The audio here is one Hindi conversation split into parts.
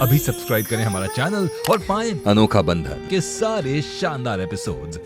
अभी सब्सक्राइब करें हमारा चैनल और पाएं अनोखा बंधन के सारे शानदार एपिसोड्स।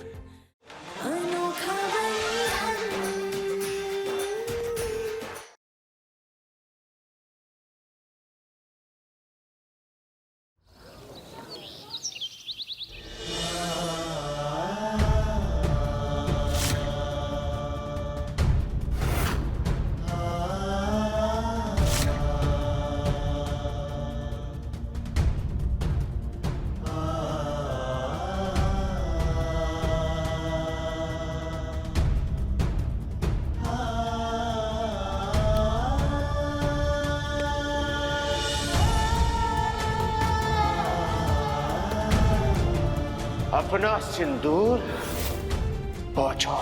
अपना सिंदूर पहुंचो।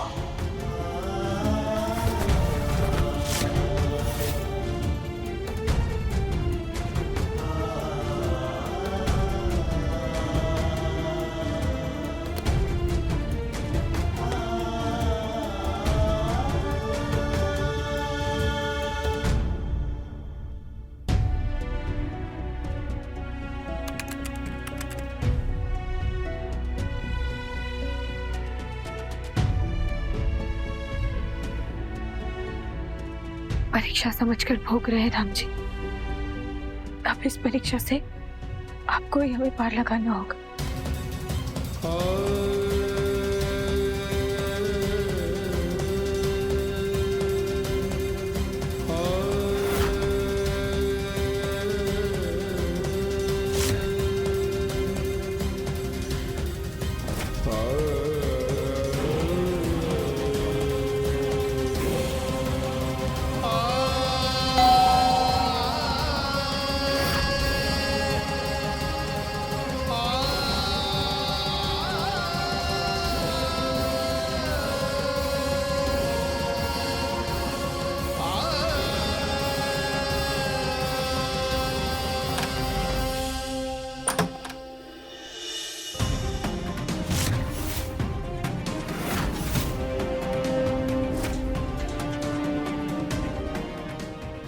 परीक्षा समझकर भोग रहे राम जी। अब इस परीक्षा से आपको ही हमें पार लगाना होगा।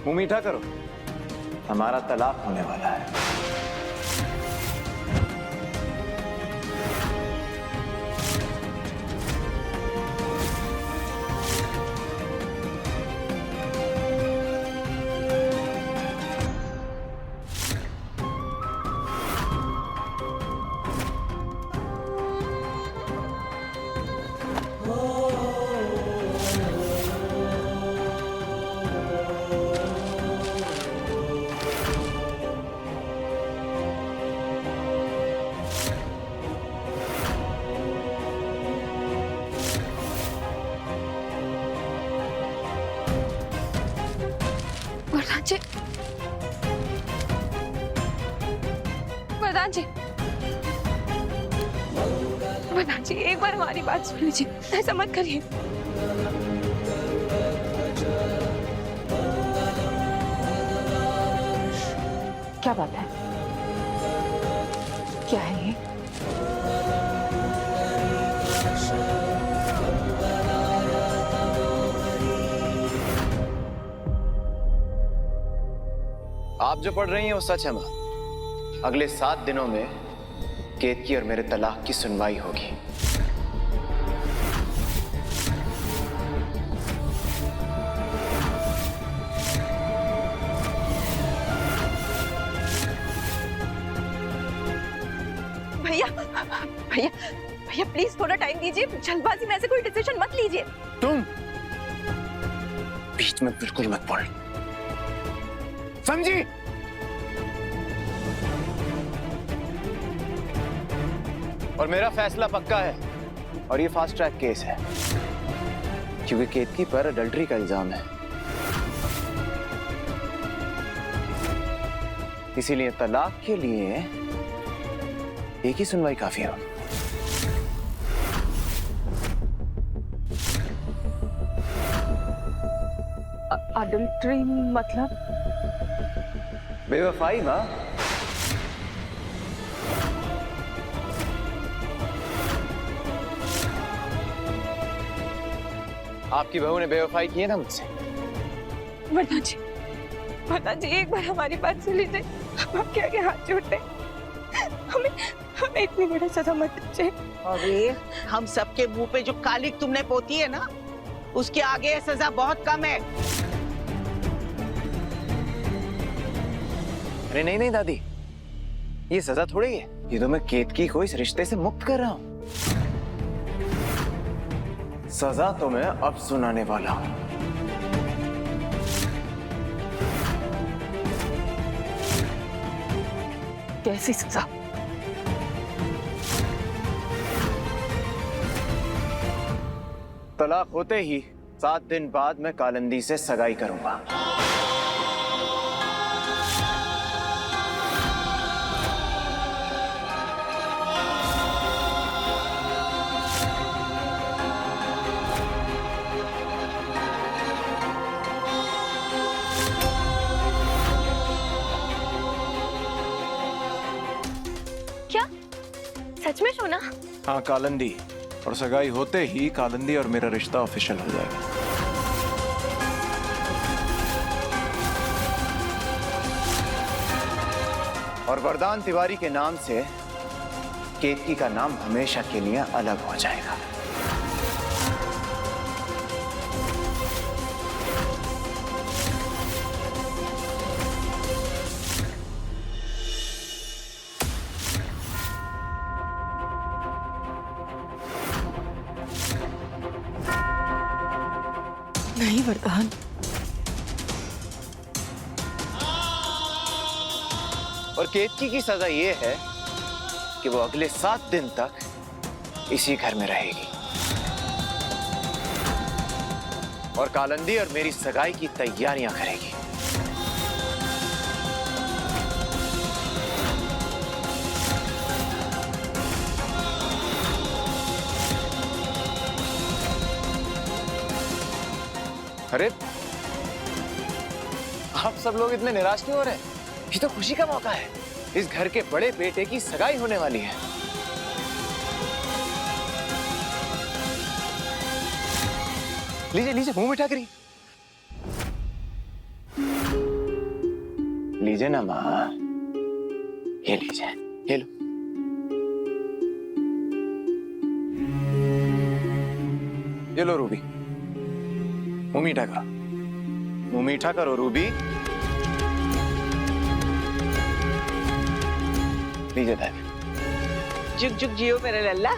मुंह मीठा करो, हमारा तलाक होने वाला है। वरदान जी, वरदान जी, वरदान जी, एक बार हमारी बात सुन लीजिए। ऐसा मत करिए। क्या बात है? क्या है ये? आप जो पढ़ रही हैं वो सच है मां। अगले 7 दिनों में केतकी और मेरे तलाक की सुनवाई होगी। भैया, भैया, भैया प्लीज थोड़ा टाइम दीजिए। जल्दबाजी में ऐसे कोई डिसीजन मत लीजिए। तुम बीच में बिल्कुल मत बोल, समझी? और मेरा फैसला पक्का है और ये फास्ट ट्रैक केस है क्योंकि केतकी पर अडल्ट्री का इल्जाम है। इसीलिए तलाक के लिए एक ही सुनवाई काफी हो। अडल्ट्री मतलब? बेवफाई मां। आपकी बहू ने बेवफाई की है ना मुझसे। वरदान जी, वरदान जी, एक बार हमारी बात सुन लीजिए। हम आपके आगे हाथ जोड़ते हैं। हमें हमें इतनी बड़ी सजा मत दीजिए। अरे हम सबके मुंह पे जो कालिक तुमने पोती है ना, उसके आगे ये सजा बहुत कम है। अरे नहीं नहीं दादी, ये सजा थोड़ी है, ये तो मैं केतकी को इस रिश्ते से मुक्त कर रहा हूं। सजा तो मैं अब सुनाने वाला हूं। कैसी सजा? तलाक होते ही 7 दिन बाद मैं कालिंदी से सगाई करूंगा। क्या सच में सोना? हाँ कालिंदी, और सगाई होते ही कालिंदी और मेरा रिश्ता ऑफिशियल हो जाएगा। और वरदान तिवारी के नाम से केतकी का नाम हमेशा के लिए अलग हो जाएगा। नहीं वरदान, और केतकी की सजा ये है कि वो अगले 7 दिन तक इसी घर में रहेगी और कालिंदी और मेरी सगाई की तैयारियां करेगी। अरे आप सब लोग इतने निराश क्यों हो रहे हैं? ये तो खुशी का मौका है। इस घर के बड़े बेटे की सगाई होने वाली है। लीजिए लीजिए, मुंह मीठा करिए। लीजिए ना माँ, ये लीजिए, ये लो। ये लो रूबी, मुंह मीठा करो, मुंह मीठा करो रूबी। लीजिए दादी। जुग जुग जियो मेरे लल्ला।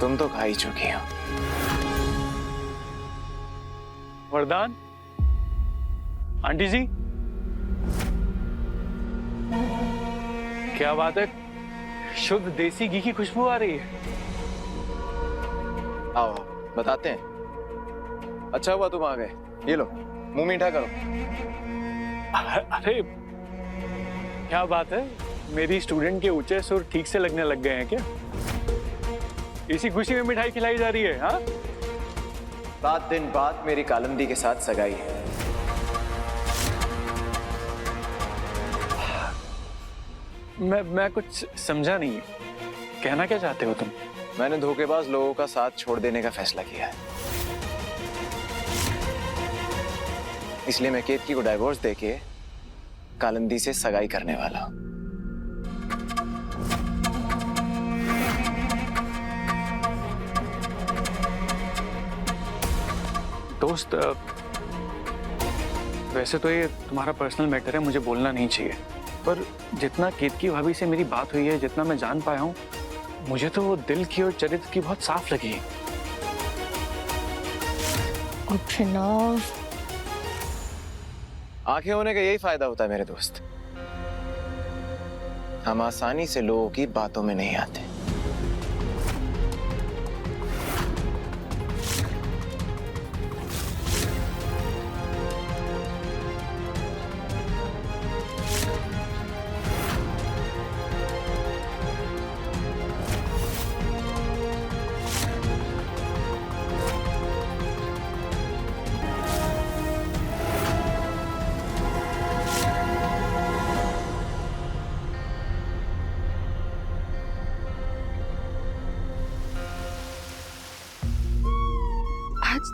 तुम तो खा ही चुकी हो। वरदान, आंटी जी, क्या बात है, शुद्ध देसी घी की खुशबू आ रही है। आओ बताते हैं। अच्छा हुआ तुम आ गए। ये लो, मुंह मीठा करो। अरे क्या बात है, मेरी स्टूडेंट के ऊंचे सुर ठीक से लगने लग गए हैं क्या? इसी खुशी में मिठाई खिलाई जा रही है? हाँ, 7 दिन बाद मेरी कालिंदी के साथ सगाई है। मैं कुछ समझा नहीं, कहना क्या चाहते हो तुम? मैंने धोखेबाज लोगों का साथ छोड़ देने का फैसला किया है, इसलिए मैं केतकी को डाइवोर्स देके कालिंदी से सगाई करने वाला हूं। दोस्त, वैसे तो ये तुम्हारा पर्सनल मैटर है, मुझे बोलना नहीं चाहिए, पर जितना केतकी भाभी से मेरी बात हुई है, जितना मैं जान पाया हूँ, मुझे तो वो दिल की और चरित्र की बहुत साफ लगी। आंखें होने का यही फायदा होता है मेरे दोस्त, हम आसानी से लोगों की बातों में नहीं आते।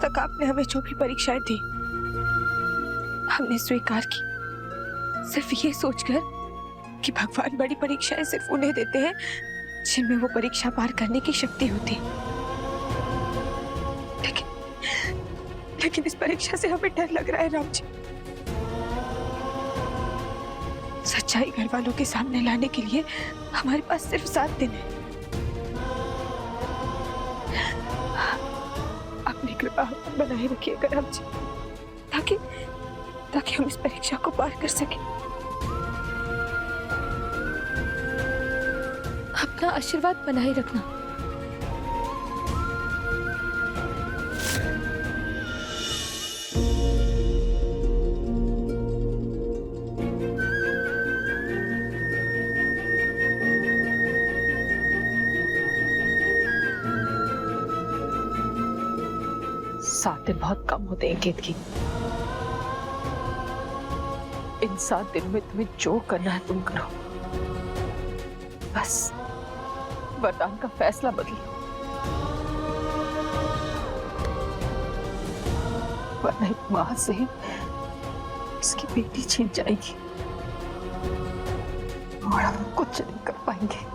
तक आपने हमें जो भी परीक्षाएं दी, हमने स्वीकार की, सिर्फ ये सोचकर कि भगवान बड़ी परीक्षाएं सिर्फ उन्हें देते हैं जिनमें वो परीक्षा पार करने की शक्ति होती है। लेकिन इस परीक्षा से हमें डर लग रहा है राम जी। सच्चाई घर वालों के सामने लाने के लिए हमारे पास सिर्फ 7 दिन है। अपनी कृपा बनाए रखिएगा राम जी, ताकि हम इस परीक्षा को पार कर सकें। अपना आशीर्वाद बनाए रखना। दिन बहुत कम होते हैं केतकी। इन 7 दिनों में तुम्हें जो करना है तुम करो, बस वरदान का फैसला बदलो, वरना एक मां से उसकी बेटी छीन जाएगी और हम कुछ नहीं कर पाएंगे।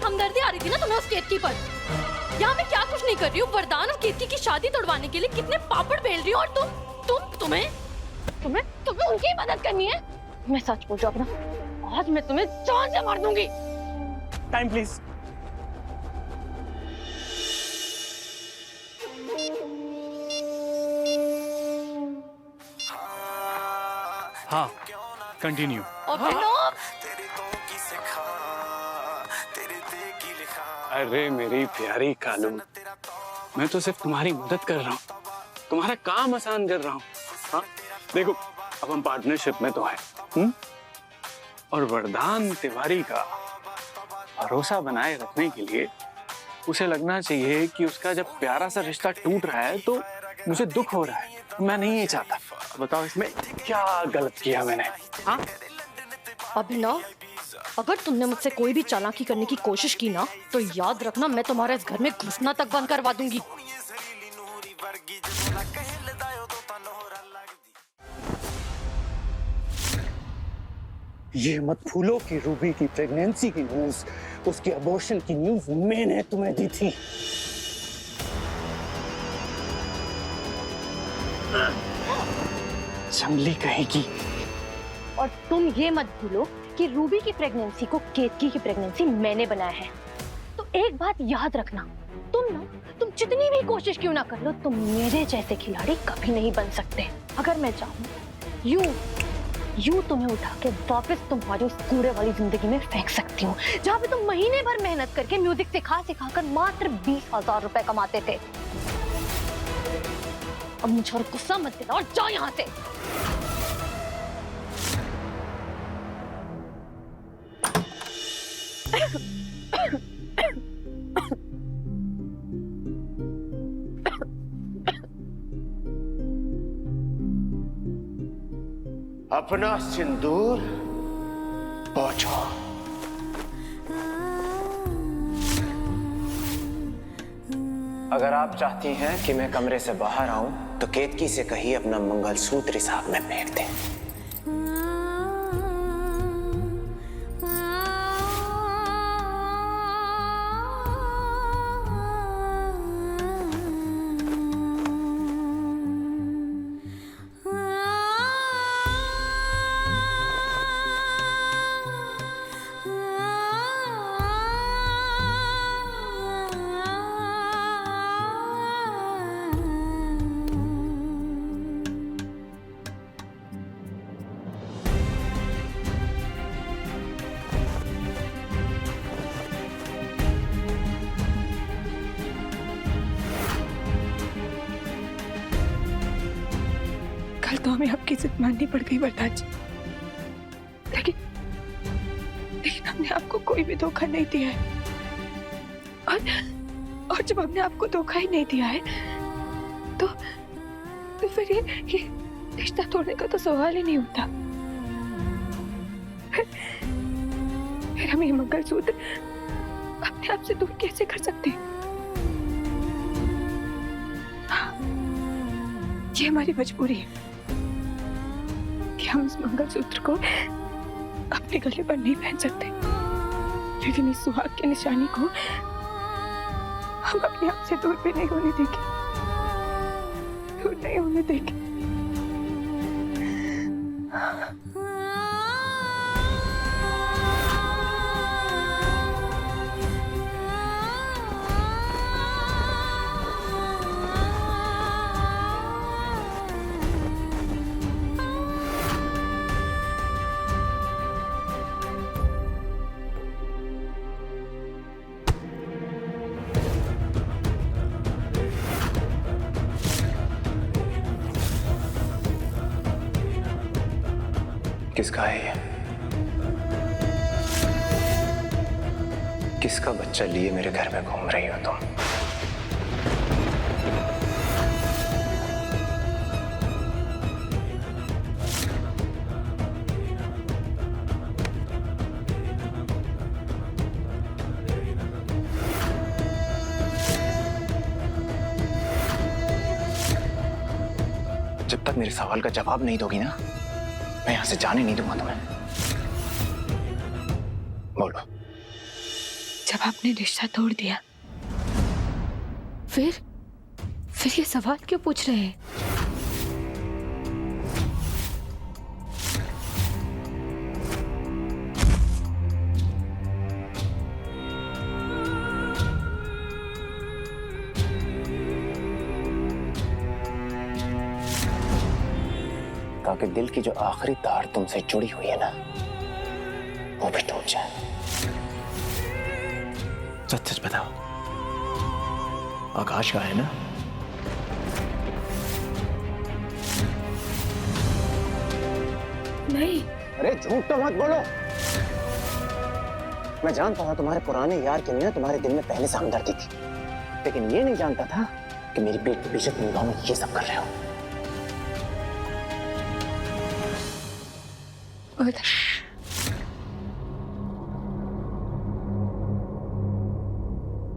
हमदर्दी आ रही थी ना तुम्हें उस केतकी पर। यहाँ मैं क्या कुछ नहीं कर रही हूँ, वरदान और केतकी की शादी तोड़वाने के लिए कितने पापड़ बेल रही हूँ, और तुम्हें उनकी मदद करनी है। मैं सच बोल रही हूँ अपना, आज मैं तुम्हें जान से मार दूंगी। Time please. हाँ कंटिन्यू। अरे मेरी प्यारी कालू, मैं तो सिर्फ तुम्हारी मदद कर रहा हूँ, तुम्हारा काम आसान कर रहा हूँ। हाँ देखो, अब हम पार्टनरशिप में तो हैं, और वरदान तिवारी का भरोसा बनाए रखने के लिए उसे लगना चाहिए कि उसका जब प्यारा सा रिश्ता टूट रहा है तो मुझे दुख हो रहा है। मैं नहीं ये चाहता। बताओ इसमें क्या गलत किया मैंने? हाँ अभिनव, अगर तुमने मुझसे कोई भी चालाकी करने की कोशिश की ना, तो याद रखना मैं तुम्हारे इस घर में घुसना तक बंद करवा दूंगी। ये मत भूलो कि रूबी की प्रेगनेंसी की न्यूज, उसके अबॉर्शन की न्यूज मैंने तुम्हें दी थी। जंगली कहेगी। और तुम ये मत भूलो कि रूबी की प्रेगनेंसी को केतकी की प्रेगनेंसी मैंने बनाया है। तो एक बात याद रखना, तुम जितनी भी कोशिश क्यों ना कर लो, तुम मेरे जैसे खिलाड़ी कभी नहीं बन सकते। अगर मैं चाहूँ यूं तुम्हें उठा के वापस तुम्हारी उस कूड़े वाली जिंदगी में फेंक सकती हूँ, जहाँ पे तुम महीने भर मेहनत करके म्यूजिक सिखा कर मात्र 20,000 रुपए कमाते थे। अब मुझे और गुस्सा मत दिलाओ और जाओ यहाँ से। अपना सिंदूर पहुंचो। अगर आप चाहती हैं कि मैं कमरे से बाहर आऊं, तो केतकी से कहिए अपना मंगलसूत्र इस आग में फेंक दें। तो हमें आपकी जिद माननी पड़ गई वरदान जी, लेकिन हमने आपको कोई भी धोखा नहीं दिया है। और जब हमने आपको धोखा ही नहीं दिया है, तो फिर ये रिश्ता तोड़ने का तो सवाल ही नहीं होता। फिर हम ये मंगलसूत्र अपने आप से दूर कैसे कर सकते हैं? हाँ, ये हमारी मजबूरी है कि हम इस मंगलसूत्र को अपने गले पर नहीं पहन सकते, लेकिन इस सुहाग की निशानी को हम अपने आप से दूर भी नहीं होने देंगे, दूर नहीं होने देंगे। किसका है ये? किसका बच्चा लिए मेरे घर में घूम रही हो तुम? जब तक मेरे सवाल का जवाब नहीं दोगी ना, मैं यहां से जाने नहीं दूंगा तुम्हें। बोलो। जब आपने रिश्ता तोड़ दिया, फिर ये सवाल क्यों पूछ रहे हैं? ताकि दिल की जो आखिरी तार तुमसे जुड़ी हुई है ना, वो भी टूट जाए। सच सच बताओ, आकाश का है ना? नहीं। अरे झूठ तो मत बोलो। मैं जानता था तुम्हारे पुराने यार के लिए तुम्हारे दिल में पहले से हमदर्दी थी, लेकिन ये नहीं जानता था कि मेरी पेट के पीछे तुम दोनों ये सब कर रहे हो।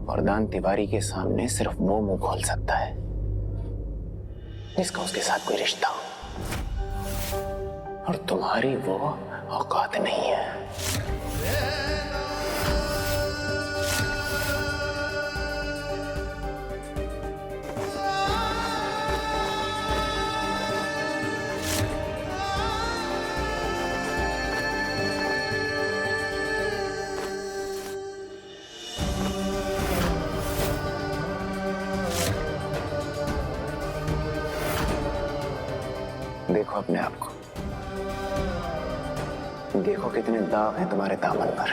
वरदान तिवारी के सामने सिर्फ वो मुंह खोल सकता है जिसका उसके साथ कोई रिश्ता हो, और तुम्हारी वो औकात नहीं है। देखो अपने आप को, देखो कितने दाग हैं तुम्हारे दामन पर।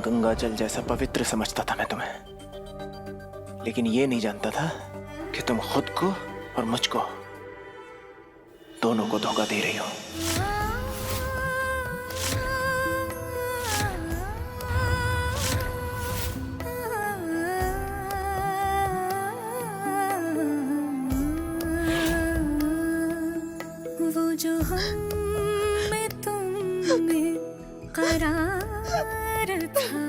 गंगा जल जैसा पवित्र समझता था मैं तुम्हें, लेकिन ये नहीं जानता था कि तुम खुद को और मुझको, दोनों को धोखा दे रही हो। जो हम में तुम में करार था,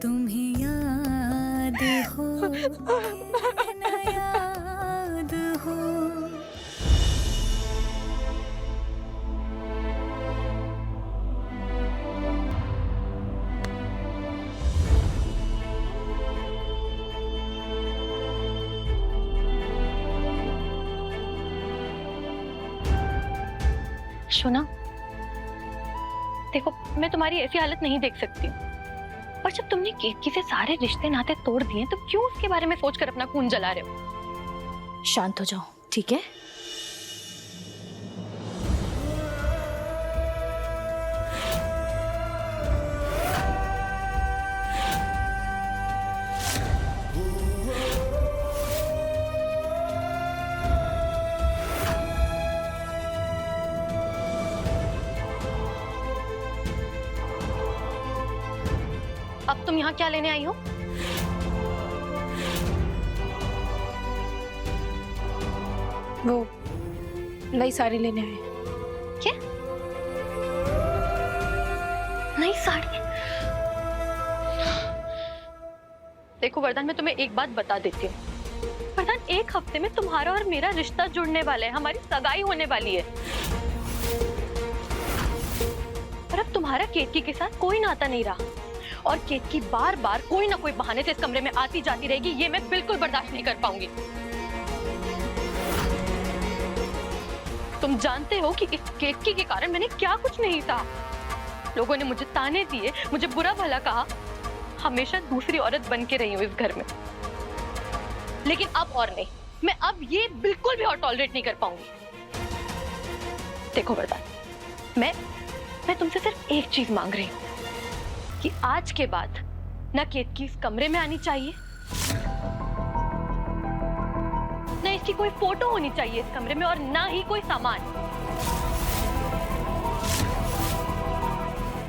तुम्हें याद हो न याद हो। सुना, देखो मैं तुम्हारी ऐसी हालत नहीं देख सकती हूँ, पर जब तुमने केतकी से सारे रिश्ते नाते तोड़ दिए तो क्यों उसके बारे में सोचकर अपना खून जला रहे हो? शांत हो जाओ, ठीक है? अब तुम यहाँ क्या लेने आई हो? वो नई साड़ी लेने आए। क्या? नई साड़ी? देखो वरदान, मैं तुम्हें एक बात बता देती हूँ। वरदान, 1 हफ्ते में तुम्हारा और मेरा रिश्ता जुड़ने वाला है, हमारी सगाई होने वाली है। और अब तुम्हारा केतकी के साथ कोई नाता नहीं रहा, और केतकी बार बार कोई ना कोई बहाने से इस कमरे में आती जाती रहेगी, ये मैं बिल्कुल बर्दाश्त नहीं कर पाऊंगी। तुम जानते हो कि इस केतकी के कारण मैंने क्या कुछ नहीं था। लोगों ने मुझे ताने दिए, मुझे बुरा भला कहा, हमेशा दूसरी औरत बन के रही हूं इस घर में। लेकिन अब और नहीं, मैं अब ये बिल्कुल भी और टॉलरेट नहीं कर पाऊंगी। देखो वरदान, मैं तुमसे सिर्फ एक चीज मांग रही हूँ कि आज के बाद ना केतकी इस कमरे में आनी चाहिए, ना इसकी कोई फोटो होनी चाहिए इस कमरे में, और ना ही कोई सामान।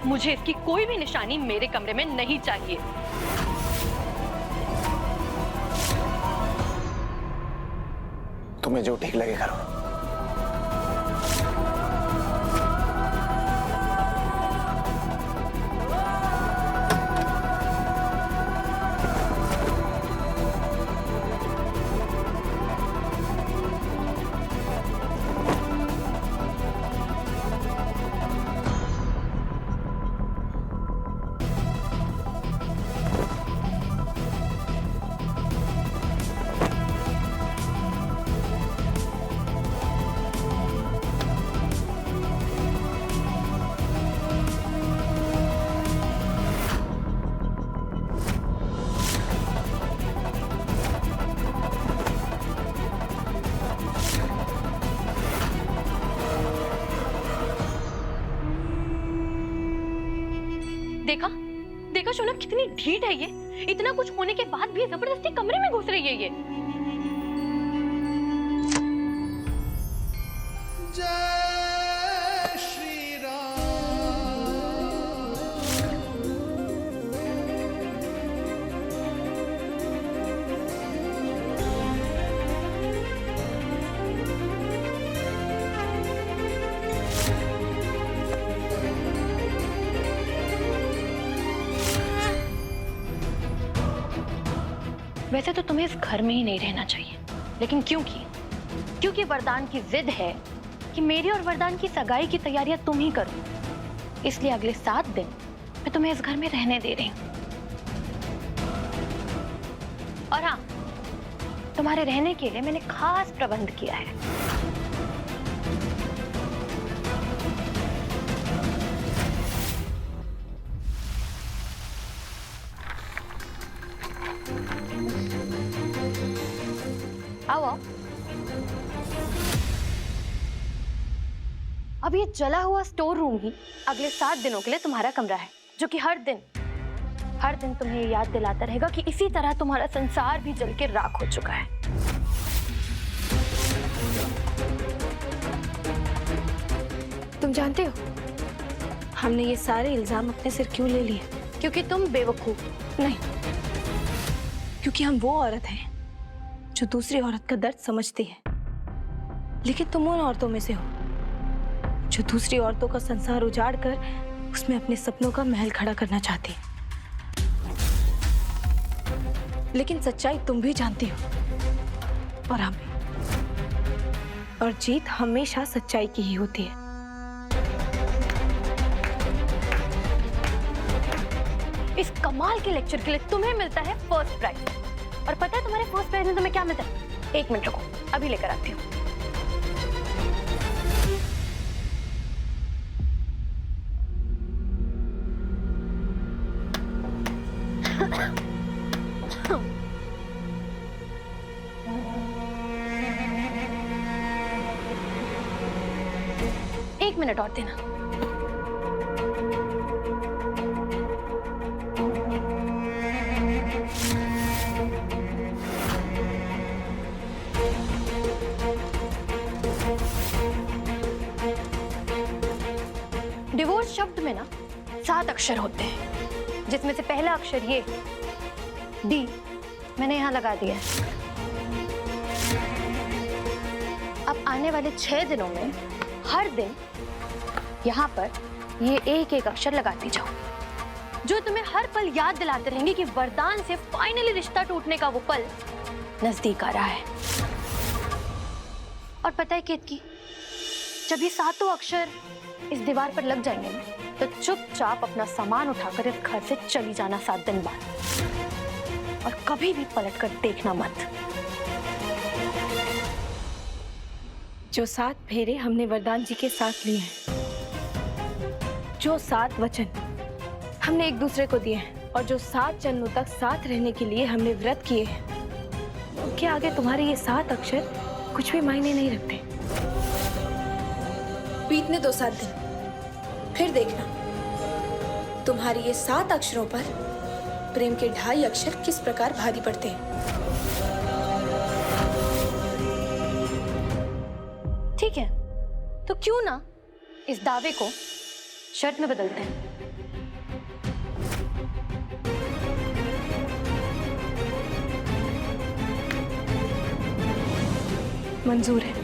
मुझे इसकी कोई भी निशानी मेरे कमरे में नहीं चाहिए। तुम्हें जो ठीक लगे करो। देखा देखा शौनक, कितनी ढीठ है ये। इतना कुछ होने के बाद भी जबरदस्ती कमरे में घुस रही है ये। जय श्री राम। वैसे तो तुम्हें इस घर में ही नहीं रहना चाहिए, लेकिन क्योंकि वरदान की जिद है कि मेरी और वरदान की सगाई की तैयारियां तुम ही करो, इसलिए अगले 7 दिन मैं तुम्हें इस घर में रहने दे रही हूँ। और हाँ, तुम्हारे रहने के लिए मैंने खास प्रबंध किया है। आओ आओ। अब ये जला हुआ स्टोर रूम ही अगले 7 दिनों के लिए तुम्हारा कमरा है, जो कि हर दिन तुम्हें याद दिलाता रहेगा कि इसी तरह तुम्हारा संसार भी जल के राख हो चुका है। तुम जानते हो हमने ये सारे इल्जाम अपने सिर क्यों ले लिए? क्योंकि तुम बेवकूफ नहीं, क्योंकि हम वो औरत हैं जो दूसरी औरत का दर्द समझती है। लेकिन तुम उन औरतों में से हो जो दूसरी औरतों का संसार उजाड़ कर उसमें अपने सपनों का महल खड़ा करना चाहती है। लेकिन सच्चाई तुम भी जानती हो और हम भी, और जीत हमेशा सच्चाई की ही होती है। इस कमाल के लेक्चर के लिए तुम्हें मिलता है फर्स्ट प्राइज। और पता है तुम्हारे फर्स्ट प्राइज में तुम्हें क्या मिलता है? 1 मिनट रुको, अभी लेकर आती हूँ। एक मिनट और देना। डिवोर्स शब्द में ना 7 अक्षर होते हैं, जिसमें से पहला अक्षर ये डी मैंने यहां लगा दिया है। आने वाले 6 दिनों में हर दिन यहाँ पर ये एक एक अक्षर लगाती जाओ, जो तुम्हें हर पल याद दिलाते रहेंगे कि वरदान से फाइनली रिश्ता टूटने का वो पल नजदीक आ रहा है। और पता है केतकी, जब ये 7 अक्षर इस दीवार पर लग जाएंगे ना, तो चुपचाप अपना सामान उठाकर इस घर से चली जाना 7 दिन बाद, और कभी भी पलटकर देखना मत। जो 7 फेरे हमने वरदान जी के साथ लिए हैं, जो 7 वचन हमने एक दूसरे को दिए हैं, और जो 7 जन्मों तक साथ रहने के लिए हमने व्रत किए हैं, उनके आगे तुम्हारे ये 7 अक्षर कुछ भी मायने नहीं रखते। बीतने दो 7 दिन, फिर देखना तुम्हारी ये 7 अक्षरों पर प्रेम के 2.5 अक्षर किस प्रकार भारी पड़ते हैं। ठीक है, तो क्यों ना इस दावे को शर्त में बदलते हैं। मंजूर है।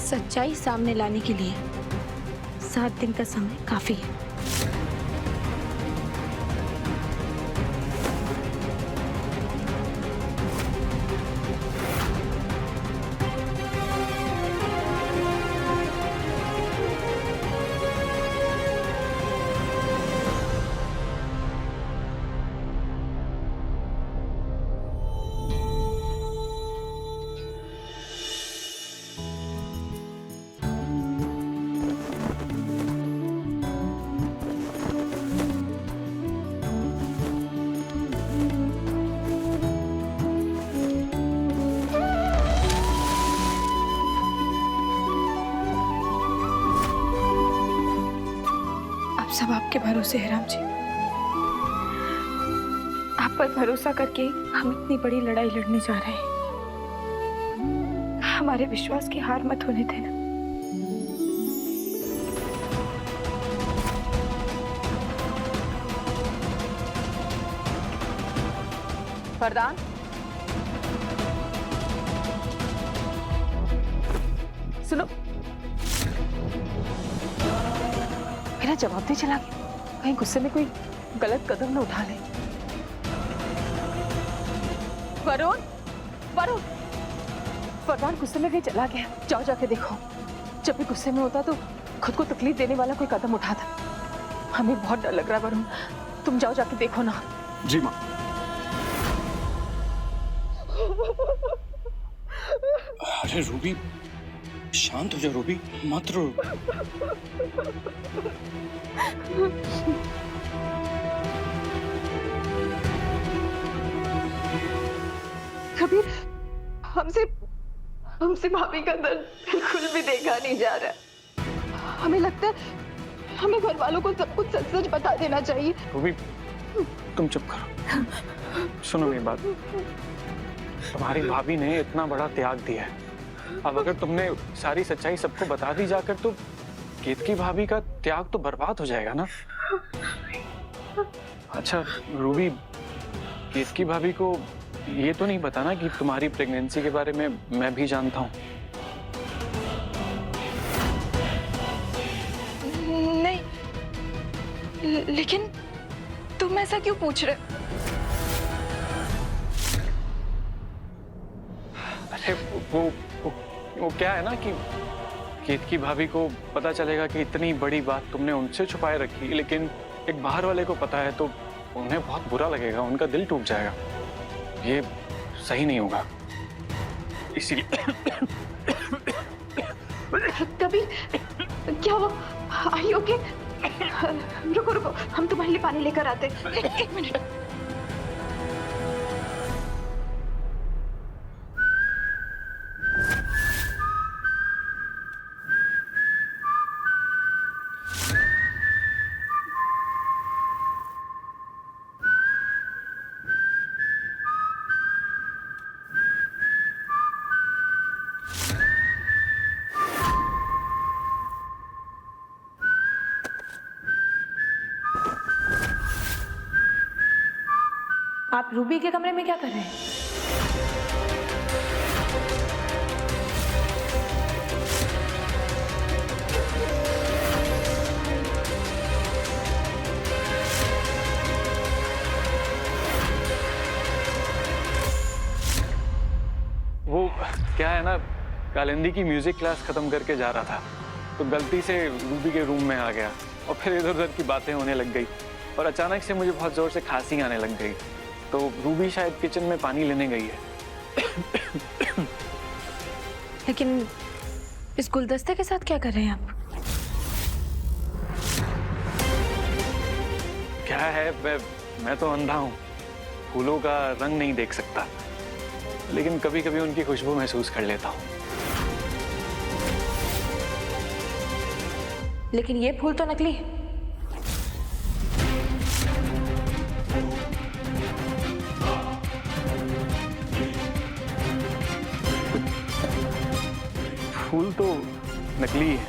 सच्चाई सामने लाने के लिए 7 दिन का समय काफी है। सब आपके भरोसे है राम जी। आप पर भरोसा करके हम इतनी बड़ी लड़ाई लड़ने जा रहे हैं। हमारे विश्वास की हार मत होने देना। वरदान, सुनो, मेरा जवाब दे चला गया, कहीं गुस्से में कोई गलत कदम न उठा ले। वरुण, वरुण, वरदान गुस्से में कहीं चला गया, जाओ जाके देखो। जब भी गुस्से में होता तो खुद को तकलीफ देने वाला कोई कदम उठाता। हमें बहुत डर लग रहा है वरुण, तुम जाओ जाके देखो ना। जी माँ। अरे रूबी, शांत हो जा रूबी, मत रो। कबीर, हमसे भाभी का दर्द बिल्कुल भी देखा नहीं जा रहा। हमें लगता है हमें घर वालों को सब कुछ सच सच बता देना चाहिए। रूबी, तुम चुप करो, सुनो मेरी बात। तुम्हारी भाभी ने इतना बड़ा त्याग दिया है, अब अगर तुमने सारी सच्चाई सबको बता दी जाकर तो केतकी भाभी का त्याग तो बर्बाद हो जाएगा ना। अच्छा रूबी, केतकी भाभी को ये तो नहीं बताना कि तुम्हारी प्रेगनेंसी के बारे में मैं भी जानता हूँ। नहीं, लेकिन तुम ऐसा क्यों पूछ रहे? अरे वो क्या है ना कि केतकी भाभी को पता चलेगा कि इतनी बड़ी बात तुमने उनसे छुपाए रखी, लेकिन एक बाहर वाले को पता है तो उन्हें बहुत बुरा लगेगा, उनका दिल टूट जाएगा। ये सही नहीं होगा, इसीलिए। कबीर, क्या हुआ? Are you okay? रुको रुको, हम तुम्हारे लिए पानी लेकर आते। एक मिनट। आप रूबी के कमरे में क्या कर रहे हैं? वो क्या है ना, कालिंदी की म्यूजिक क्लास खत्म करके जा रहा था तो गलती से रूबी के रूम में आ गया और फिर इधर उधर की बातें होने लग गई और अचानक से मुझे बहुत जोर से खांसी आने लग गई। तो रूबी शायद किचन में पानी लेने गई है। लेकिन इस गुलदस्ते के साथ क्या कर रहे हैं आप? क्या है, मैं तो अंधा हूँ, फूलों का रंग नहीं देख सकता, लेकिन कभी कभी उनकी खुशबू महसूस कर लेता हूँ। लेकिन ये फूल तो नकली है। फूल तो नकली है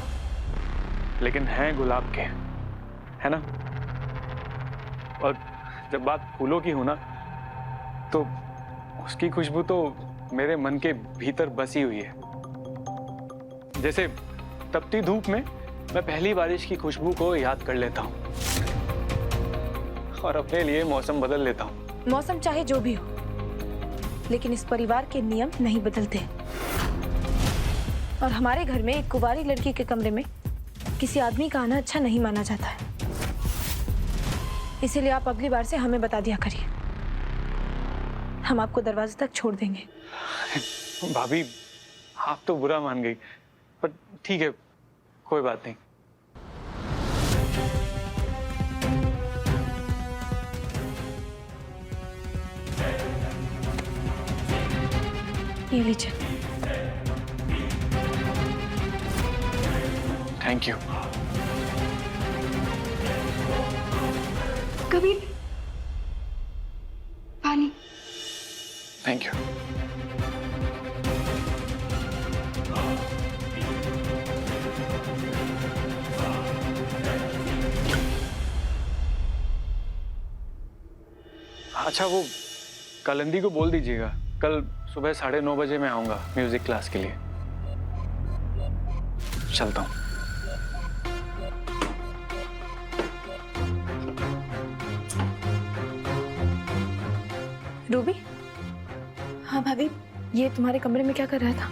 लेकिन हैं गुलाब के, है ना? और जब बात फूलों की हो ना तो उसकी खुशबू तो मेरे मन के भीतर बसी हुई है। जैसे तपती धूप में मैं पहली बारिश की खुशबू को याद कर लेता हूँ और अपने लिए मौसम बदल लेता हूँ। मौसम चाहे जो भी हो, लेकिन इस परिवार के नियम नहीं बदलते। और हमारे घर में एक कुंवारी लड़की के कमरे में किसी आदमी का आना अच्छा नहीं माना जाता है। इसीलिए आप अगली बार से हमें बता दिया करिए, हम आपको दरवाजे तक छोड़ देंगे। भाभी, आप तो बुरा मान गई, पर ठीक है, कोई बात नहीं। ये लीजिए। Thank you. कबीर, पानी। Thank you. अच्छा, वो कालिंदी को बोल दीजिएगा कल सुबह 9:30 बजे मैं आऊंगा म्यूजिक क्लास के लिए। चलता हूँ। रूबी। हाँ भाभी, ये तुम्हारे कमरे में क्या कर रहा था?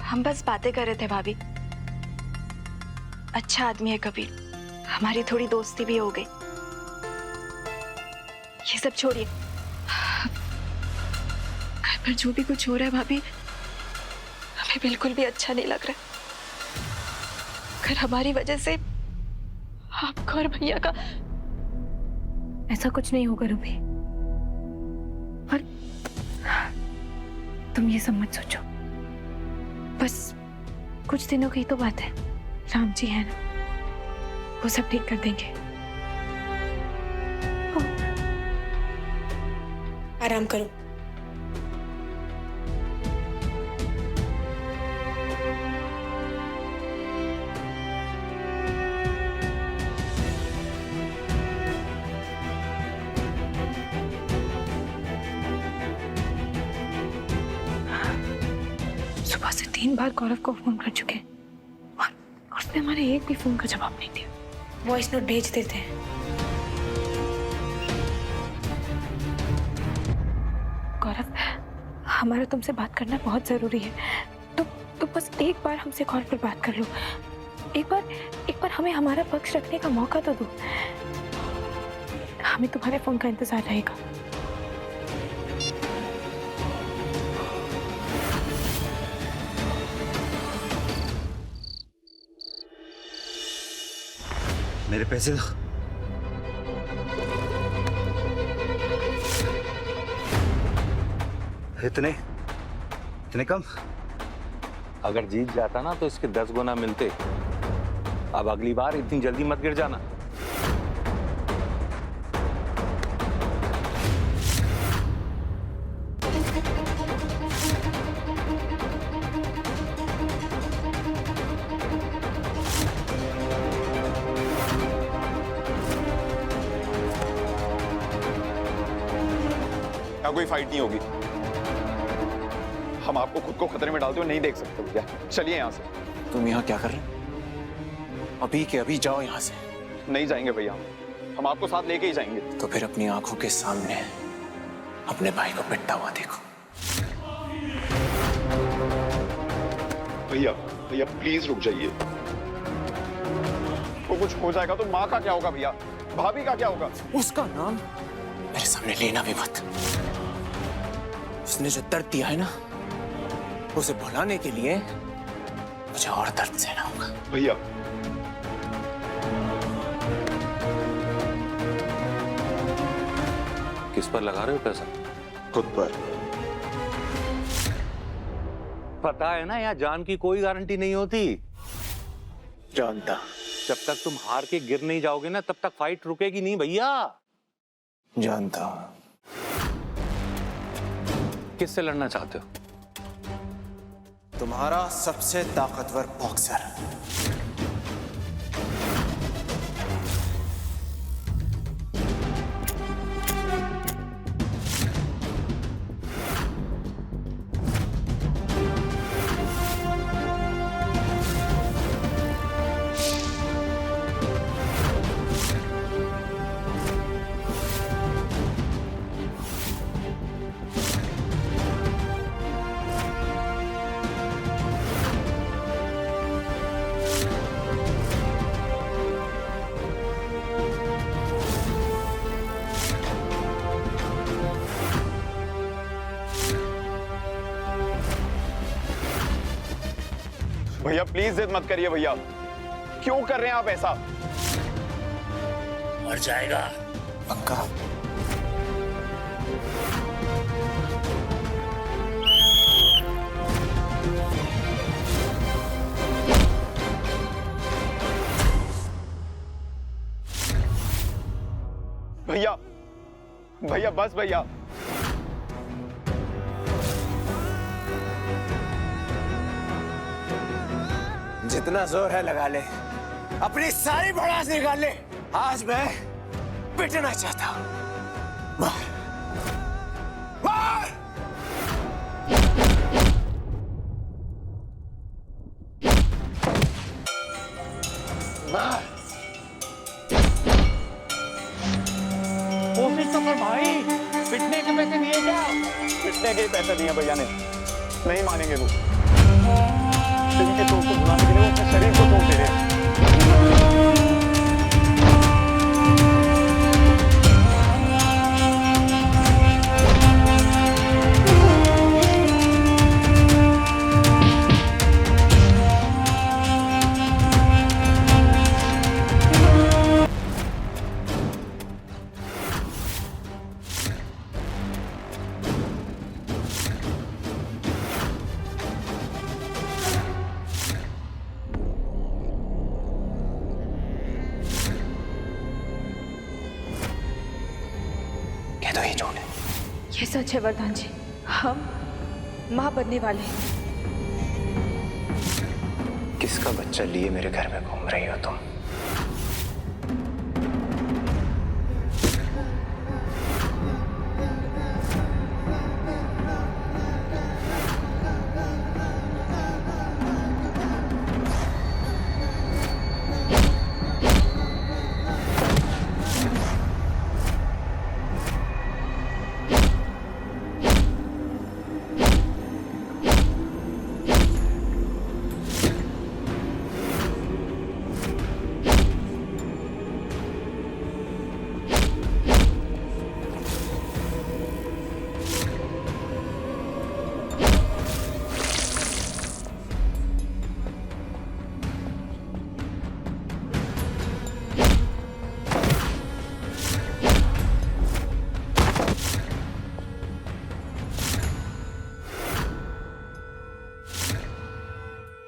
हम बस बातें कर रहे थे भाभी। अच्छा आदमी है कबीर, हमारी थोड़ी दोस्ती भी हो गई। ये सब छोड़िए, घर पर जो भी कुछ हो रहा है भाभी, हमें बिल्कुल भी अच्छा नहीं लग रहा। अगर हमारी वजह से आपका और भैया का। ऐसा कुछ नहीं होगा रूबी, और तुम ये सब मत सोचो। बस कुछ दिनों की तो बात है, राम जी है ना, वो सब ठीक कर देंगे। आराम करो। सुबह से 3 बार गौरव को फोन कर चुके हैं और उसने हमारे एक भी फोन का जवाब नहीं दिया। वॉइस नोट भेज देते हैं। गौरव, हमारा तुमसे बात करना बहुत जरूरी है, तो बस एक बार हमसे कॉल पर बात कर लो। एक बार हमें हमारा पक्ष रखने का मौका तो दो। हमें तुम्हारे फोन का इंतजार रहेगा। मेरे पैसे दो। इतने कम? अगर जीत जाता ना तो इसके 10 गुना मिलते। अब अगली बार इतनी जल्दी मत गिर जाना। कोई फाइट नहीं होगी। हम आपको खुद को खतरे में डालते हुए नहीं देख सकते भैया। चलिए यहाँ से। तुम यहाँ क्या कर रहे हो? अभी के अभी जाओ यहाँ से। नहीं जाएंगे भैया, हम आपको साथ लेके ही जाएंगे। तो फिर अपनी आंखों के सामने अपने भाई को पिटता हुआ देखो। भैया भैया प्लीज रुक जाइए। वो कुछ हो जाएगा तो माँ का क्या होगा भैया, भाभी का क्या होगा? उसका नाम मेरे सामने लेना भी मत। उसने जो दर्द दिया है ना, उसे भुलाने के लिए मुझे और दर्द सहना होगा। भैया किस पर लगा रहे हो पैसा? खुद पर। पता है ना, यहाँ जान की कोई गारंटी नहीं होती। जानता। जब तक तुम हार के गिर नहीं जाओगे ना, तब तक फाइट रुकेगी नहीं भैया। जानता हूं। किससे लड़ना चाहते हो? तुम्हारा सबसे ताकतवर बॉक्सर। भैया प्लीज जिद मत करिए भैया। क्यों कर रहे हैं आप ऐसा? मर जाएगा पक्का। भैया भैया बस भैया। जितना जोर है लगा ले, अपनी सारी भड़ास निकाल ले। आज मैं पिटना चाहता हूं। मार मार। मार। कोशिश तो कर भाई, पिटने के पैसे दिए क्या? पिटने के ही पैसे दिए भैया ने। नहीं मानेंगे वो। इनके चोट को भुलाने के लिए वो अपने शरीर को तोड़ दे रहे हैं। कह दो ये झूठ है। ये सच है वरदान जी, हम माँ बनने वाले हैं। किसका बच्चा लिए मेरे घर में घूम रही हो तुम?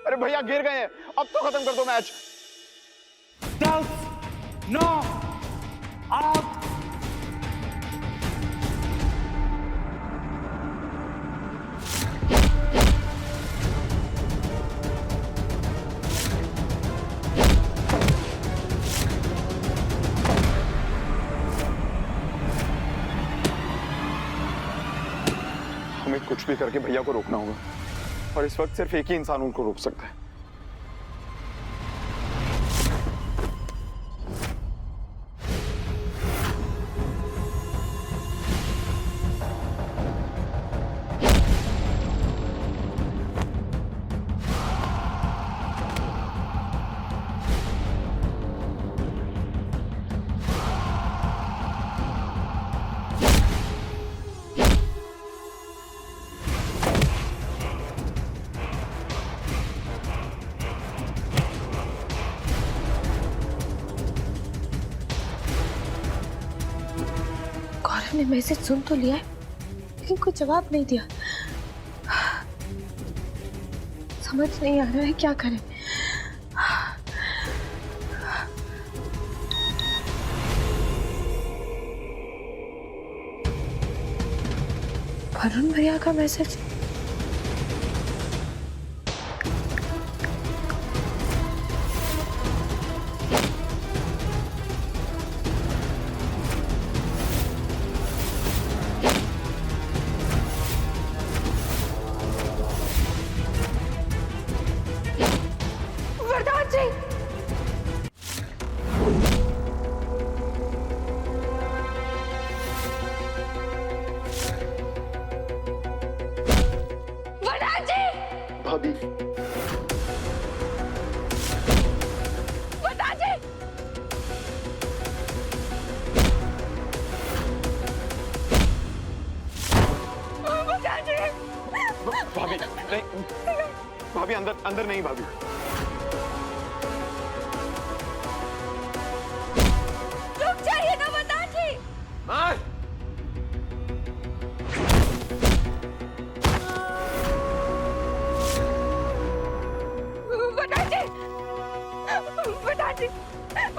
अरे भैया गिर गए हैं, अब तो खत्म कर दो मैच। 10, 9, 8। भी करके भैया को रोकना होगा, और इस वक्त सिर्फ एक ही इंसान उनको रोक सकता है। ने मैसेज सुन तो लिया है, लेकिन कोई जवाब नहीं दिया। समझ नहीं आ रहा है क्या करें। वरुण भैया का मैसेज। भाभी, भाभी नहीं, भाभी अंदर अंदर नहीं भाभी। रुक जाइए ना बता जी।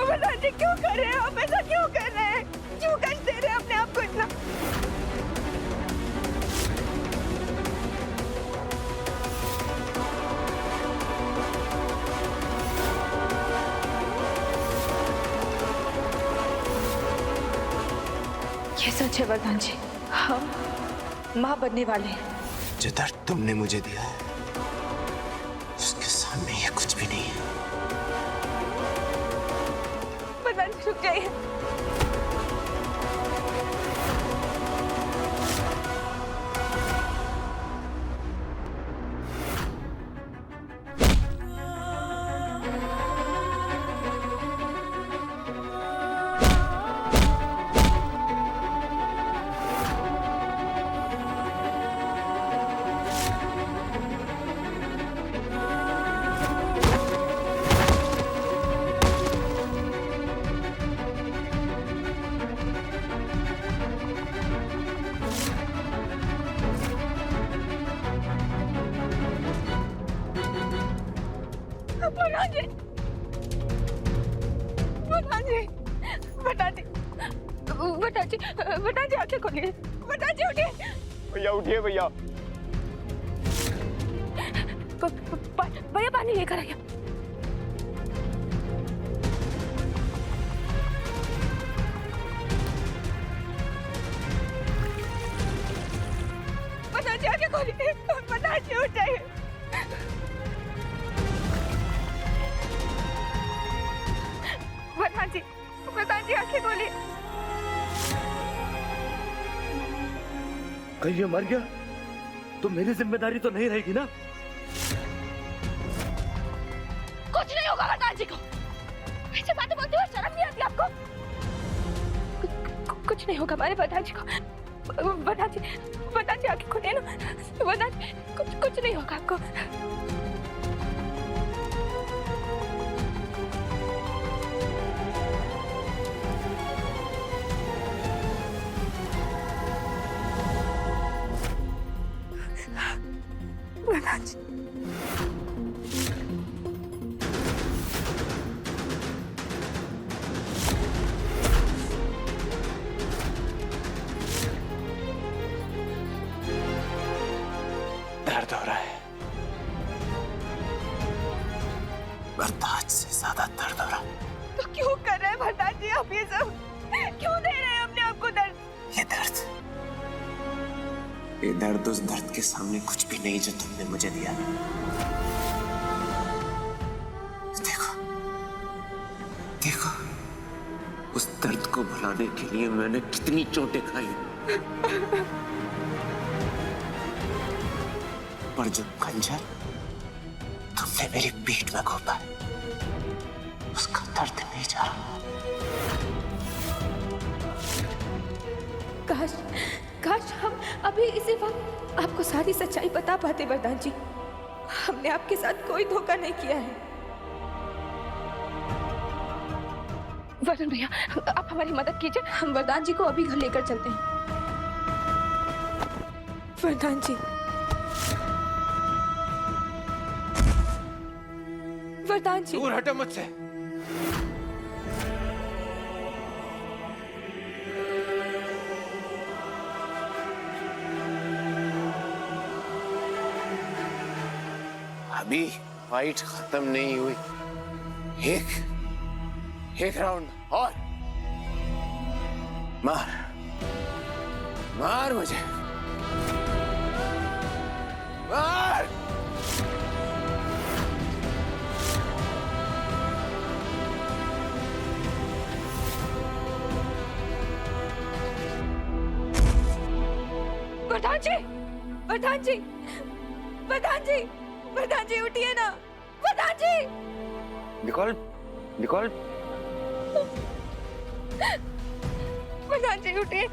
बताइए क्यों कर रहे हैं आप ऐसा, क्यों कर रहे हैं, क्यों कष्ट दे रहे हैं अपने आप को इतना। ये सच है वरदान जी, हम माँ बनने वाले हैं। जो दर्द तुमने मुझे दिया है उसके सामने ये कुछ भी नहीं है। वरदान जी रुक जाइए। बताजी आंखें खोलिए। बताजी उठिए। भैया उठिए भैया। भैया पानी लेकर आइए। बताजी आंखें खोलिए। बताजी उठ जाइए। बताजी आंखें खोलिए। कहीं ये मर गया तो मेरी जिम्मेदारी तो नहीं रहेगी ना? कुछ नहीं होगा वरदान जी को। ऐसे बातें बोलते हुए शर्म नहीं आती आपको? कुछ नहीं होगा हमारे वरदान जी को। वरदान जी आंखें खोलिए ना। वरदान कुछ नहीं होगा आपको। वरदान जी दर्द हो रहा है, बर्दाश्त से ज्यादा दर्द हो रहा है। तो क्यों कर रहे हैं वरदान जी आप ये सब? क्यों दे रहे हैं अपने आप को दर्द? ये दर्द ये दर्द उस दर्द के सामने कुछ भी नहीं जो तुमने मुझे दिया। देखो देखो, उस दर्द को भुलाने के लिए मैंने कितनी चोटें खाई, पर जो खंजर तुमने मेरी पीठ में घोंपा है, उसका दर्द नहीं जा रहा। काश काश हम अभी इसी वक्त आपको सारी सच्चाई बता पाते वरदान जी। हमने आपके साथ कोई धोखा नहीं किया है। वरदान भैया, आप हमारी मदद कीजिए, हम वरदान जी को अभी घर लेकर चलते हैं। वरदान जी, वरदान जी, दूर हटो मुझसे। अभी फाइट खत्म नहीं हुई, एक राउंड और। मार मार मुझे, मार। वरदान जी, वरदान जी, वरदान जी, वरदान जी उठिए ना, वरदान जी। निकॉल, निकॉल, वरदान जी उठिए।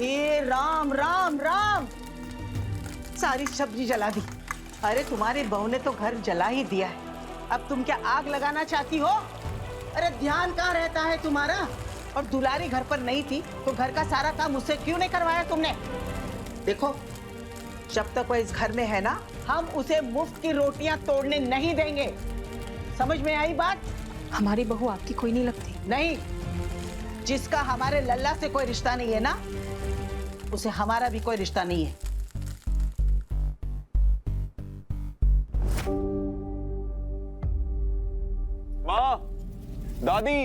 ए राम राम राम, सारी सब्जी जला दी। अरे तुम्हारी बहू ने तो घर जला ही दिया है, अब तुम क्या आग लगाना चाहती हो? अरे ध्यान कहाँ रहता है तुम्हारा? और दुलारी घर पर नहीं थी तो घर का सारा काम मुझसे क्यों नहीं करवाया तुमने? देखो, जब तक वो इस घर में है ना, हम उसे मुफ्त की रोटियां तोड़ने नहीं देंगे। समझ में आई बात? हमारी बहू आपकी कोई नहीं लगती। नहीं, जिसका हमारे लल्ला से कोई रिश्ता नहीं है ना, उसे हमारा भी कोई रिश्ता नहीं है। माँ, दादी।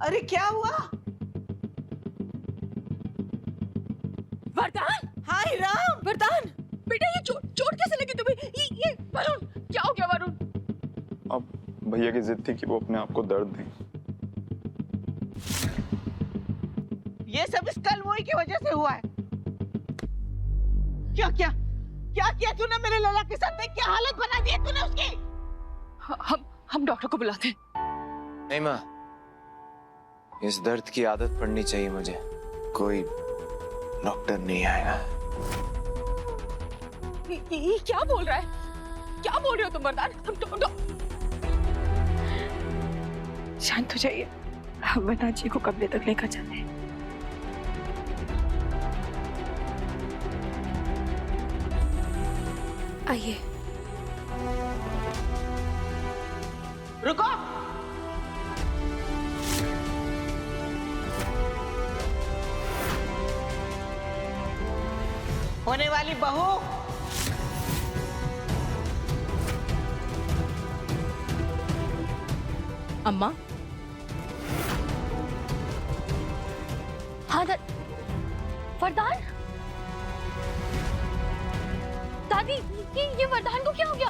अरे क्या हुआ? वरदान, हाय राम। वरदान बेटा, ये चोट कैसे लगी तुम्हें? ये वरुण, क्या हो गया वरुण? अब भैया की जिद थी कि वो अपने आप को दर्द दें। ये सब इस कलमोई की वजह से हुआ है। क्या क्या क्या किया तूने मेरे लला के साथ? क्या हालत बना दी है तूने उसकी? हम डॉक्टर को बुलाते हैं। नहीं माँ, इस दर्द की आदत पड़नी चाहिए मुझे। कोई डॉक्टर नहीं आएगा। ये क्या बोल रहा है? क्या बोल रहे हो तुम वरदान? शांत हो जाइए, हम वरदान जी को कमरे तक लेकर जाते हैं। आइए। रुको, होने वाली बहू, अम्मा। हाँ वरदान, दादी, ये वरदान को क्या हो गया?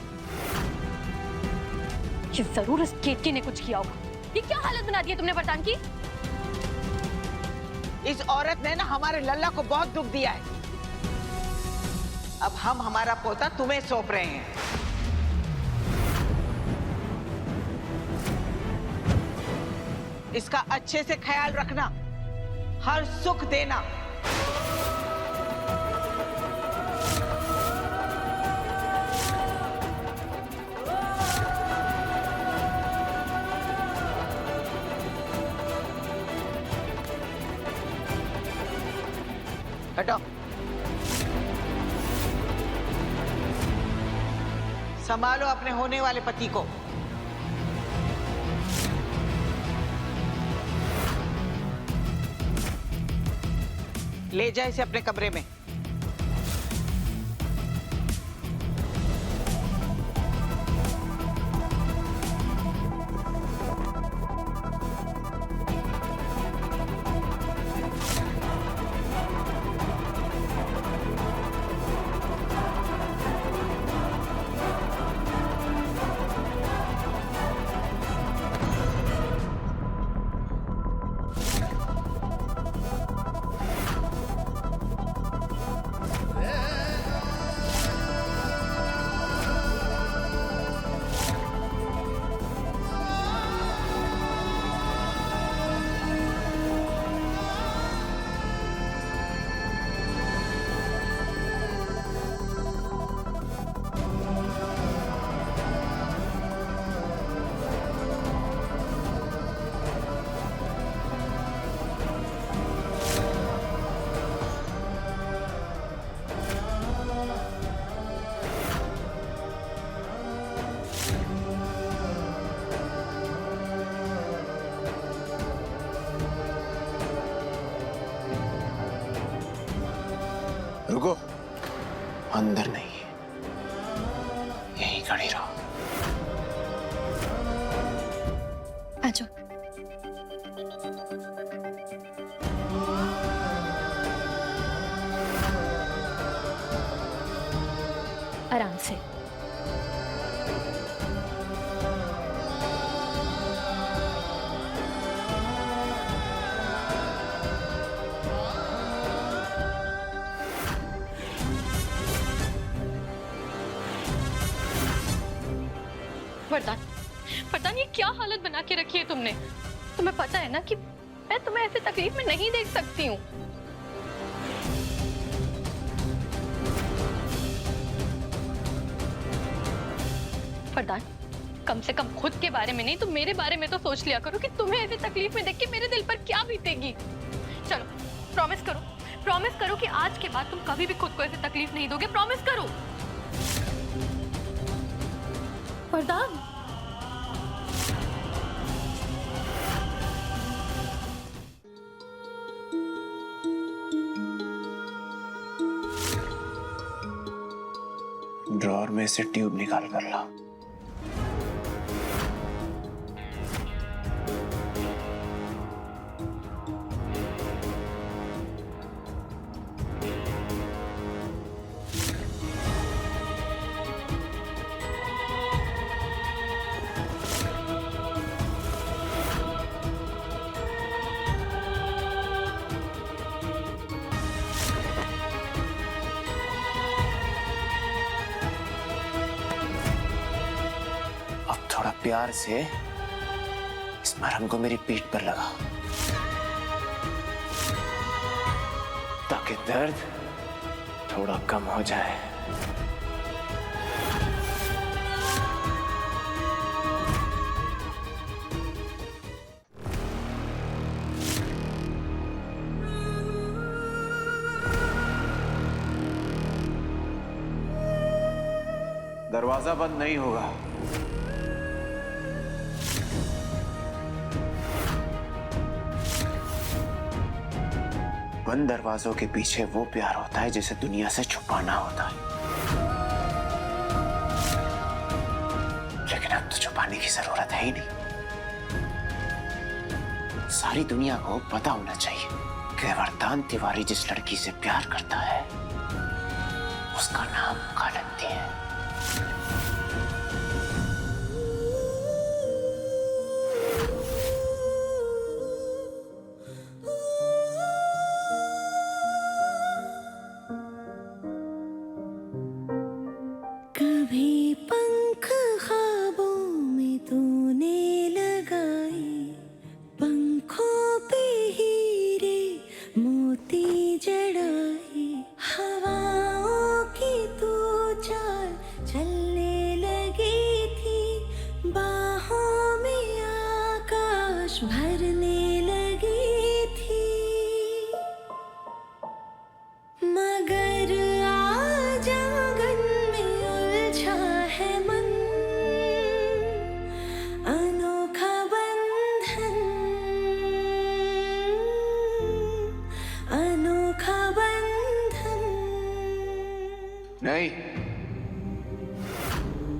ये जरूर इस केतकी ने कुछ किया होगा। ये क्या हालत बना दी है तुमने वरदान की? इस औरत ने ना हमारे लल्ला को बहुत दुख दिया है। अब हम हमारा पोता तुम्हें सौंप रहे हैं। इसका अच्छे से ख्याल रखना, हर सुख देना। हटो। संभालो अपने होने वाले पति को। ले जाए इसे अपने कमरे में। रुको, अंदर नहीं, यहीं खड़ी रहो। आ जाओ। आराम से। वरदान, वरदान, ये क्या हालत बना के रखी है तुमने? तुम्हें पता है ना कि मैं तुम्हें ऐसे तकलीफ में नहीं देख सकती हूँ। वरदान, कम से कम खुद के बारे में नहीं तो मेरे बारे में तो सोच लिया करो कि तुम्हें ऐसी तकलीफ में देख के मेरे दिल पर क्या बीतेगी। चलो प्रॉमिस करो कि आज के बाद तुम कभी भी खुद को ऐसी तकलीफ नहीं दोगे। प्रॉमिस करो। वरदान, ड्रॉअर में से ट्यूब निकाल कर ला। थोड़ा प्यार से इस मरहम को मेरी पीठ पर लगा ताकि दर्द थोड़ा कम हो जाए। दरवाजा बंद नहीं होगा। बंद दरवाजों के पीछे वो प्यार होता है जिसे दुनिया से छुपाना होता है, लेकिन अब तो छुपाने की जरूरत है ही नहीं। सारी दुनिया को पता होना चाहिए कि वरदान तिवारी जिस लड़की से प्यार करता है उसका नाम कालंती है। कभी पंख ख्वाबों में तूने लगाए, पंखों पे हीरे मोती जड़ाए, हवाओं की तू चाल चलने लगी थी, बाहों में आकाश भरने लगी थी, मगर आज आंगन में उलझा है मन,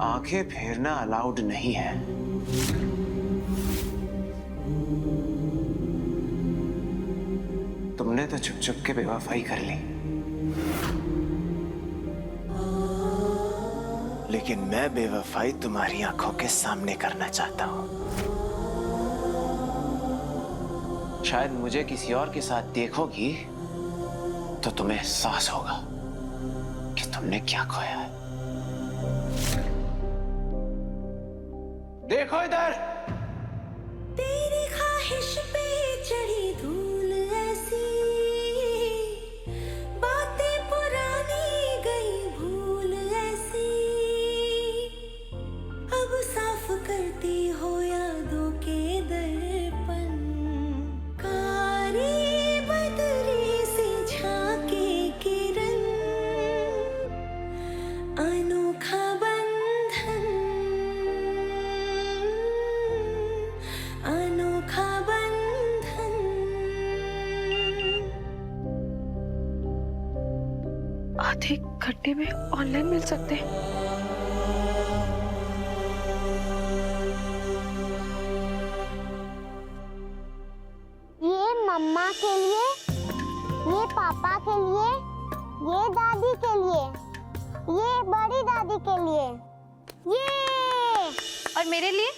आंखें फेरना अलाउड नहीं है। तुमने तो चुप चुप के बेवफाई कर ली, लेकिन मैं बेवफाई तुम्हारी आंखों के सामने करना चाहता हूं। शायद मुझे किसी और के साथ देखोगी तो तुम्हें एहसास होगा कि तुमने क्या खोया है। देखो इधर। तेरी ख्वाहिश पे चढ़ी धूल ऐसी, बातें पुरानी गई भूल ऐसी, अब साफ करती हो यादों के दर्पण, कारी बदरी से झांके किरण, अनोखा बंधन, अनोखा बंधन। आधे घंटे में ऑनलाइन मिल सकते हैं। ये मम्मा के लिए, ये पापा के लिए, ये दादी के लिए, ये बड़ी दादी के लिए, ये और मेरे लिए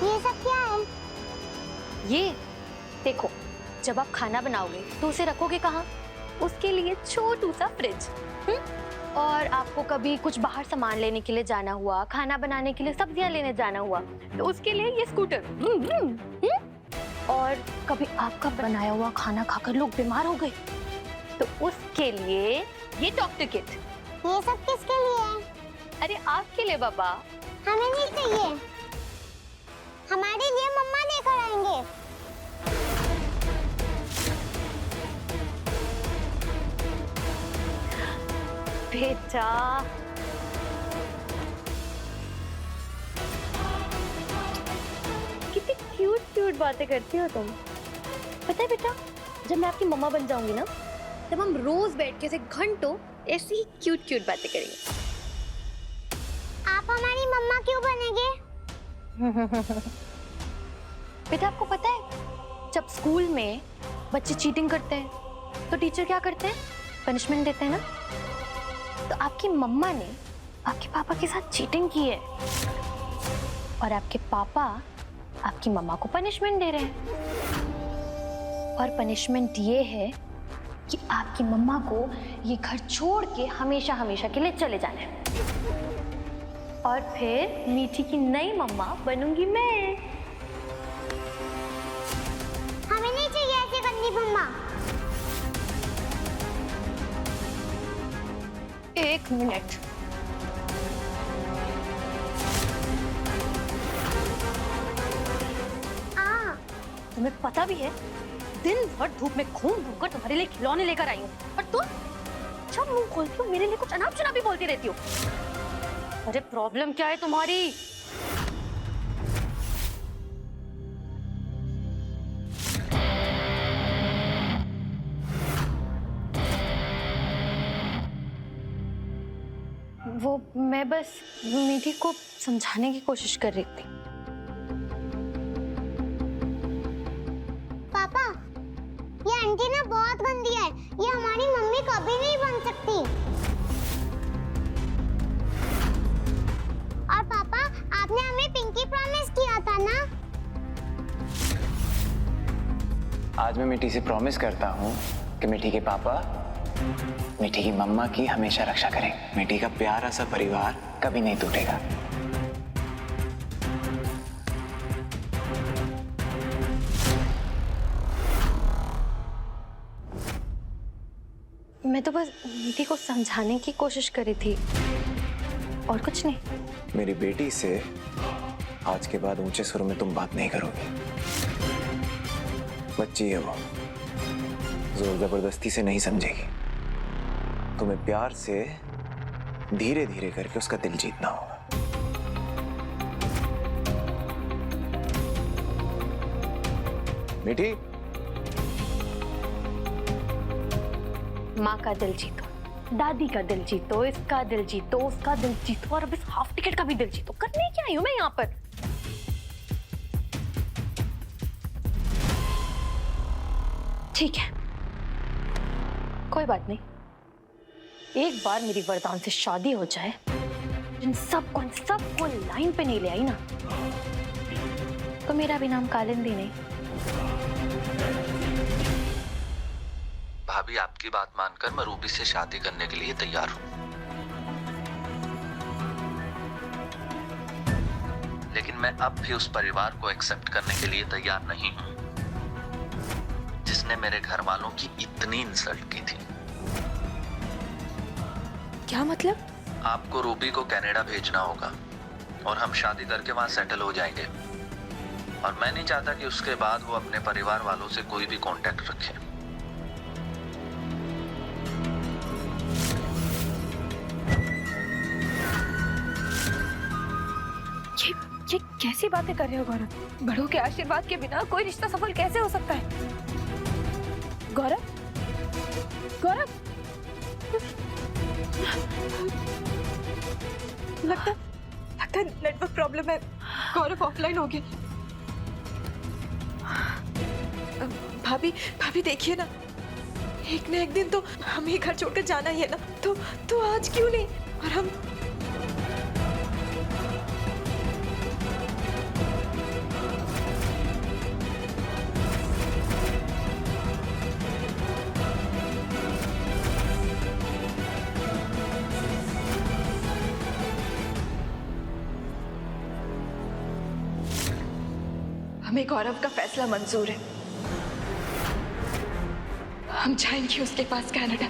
ये सब क्या है? ये देखो, जब आप खाना बनाओगे तो उसे रखोगे कहाँ? उसके लिए छोटू सा फ्रिज। और आपको कभी कुछ बाहर सामान लेने के लिए जाना हुआ, खाना बनाने के लिए सब्जियां लेने जाना हुआ, तो उसके लिए ये स्कूटर। और कभी आपका बनाया हुआ खाना खाकर लोग बीमार हो गए तो उसके लिए ये डॉक्टर किट। ये सब किसके लिए है? अरे आपके लिए बाबा। हमें नहीं चाहिए, हमारे लिए मम्मा लेकर आएंगे। बेटा, कितनी क्यूट क्यूट बातें करती हो तुम। पता है बेटा, जब मैं आपकी मम्मा बन जाऊंगी ना, तब हम रोज बैठ के ऐसे घंटों ऐसी ही क्यूट क्यूट बातें करेंगे। आप हमारी मम्मा क्यों बनेंगे? बेटा, आपको पता है, जब स्कूल में बच्चे चीटिंग करते हैं तो टीचर क्या करते हैं? पनिशमेंट देते हैं ना। तो आपकी मम्मा ने आपके पापा के साथ चीटिंग की है और आपके पापा आपकी मम्मा को पनिशमेंट दे रहे हैं। और पनिशमेंट ये है कि आपकी मम्मा को ये घर छोड़ के हमेशा हमेशा के लिए चले जाना है। और फिर मीठी की नई मम्मा बनूंगी मैं। हमें नहीं चाहिए ऐसी गंदी मम्मा। एक मिनट। तुम्हें पता भी है, दिन भर धूप में घूम घूम कर तुम्हारे लिए खिलौने लेकर आई हूँ, और तुम जब मुंह खोलती हो मेरे लिए कुछ अनाप शनाप भी बोलती रहती हो। अरे प्रॉब्लम क्या है तुम्हारी? वो मैं बस मीठी को समझाने की कोशिश कर रही थी। पापा, ये आंटी ना बहुत गंदी है, ये हमारी मम्मी कभी नहीं बन सकती। और पापा, आपने हमें पिंकी प्रॉमिस किया था ना? आज मैं मिठी से प्रॉमिस करता हूँ कि मिठी के पापा मिठी की मम्मा की हमेशा रक्षा करेंगे। मिठी का प्यारा सा परिवार कभी नहीं टूटेगा। मैं तो बस मीठी को समझाने की कोशिश कर रही थी, और कुछ नहीं। मेरी बेटी से आज के बाद ऊंचे सुर में तुम बात नहीं करोगे। बच्ची है वो, जोर जबरदस्ती से नहीं समझेगी। तुम्हें प्यार से धीरे धीरे करके उसका दिल जीतना होगा। मीठी, माँ का दिल जीतो, दादी का दिल जीतो, इसका दिल जीतो, उसका दिल जीतो, और अब इस हाफ टिकट का भी दिल जीतो। करने क्या आई हूँ मैं यहाँ पर? ठीक है, कोई बात नहीं। एक बार मेरी वरदान से शादी हो जाए, इन सबको लाइन पे नहीं ले आई ना, तो मेरा भी नाम कालिंदी नहीं। भाभी, आपकी बात मानकर मैं रूबी से शादी करने के लिए तैयार हूँ, लेकिन मैं अब भी उस परिवार को एक्सेप्ट करने के लिए तैयार नहीं हूँ जिसने मेरे घर वालों की इतनी इंसल्ट की थी। क्या मतलब? आपको रूबी को कनाडा भेजना होगा और हम शादी करके वहां सेटल हो जाएंगे, और मैं नहीं चाहता कि उसके बाद वो अपने परिवार वालों से कोई भी कांटेक्ट रखे। ये कैसी बातें कर रहे हो गौरव? बड़ों के आशीर्वाद के बिना कोई रिश्ता सफल कैसे हो सकता है? गौरव, गौरव, लगता है नेटवर्क प्रॉब्लम है। गौरव ऑफलाइन हो गया। भाभी देखिए ना, एक न एक दिन तो हमें घर छोड़कर जाना ही है ना, तो आज क्यों नहीं? और हम हमें गौरव का फैसला मंजूर है। हम जाएंगे उसके पास कनाडा।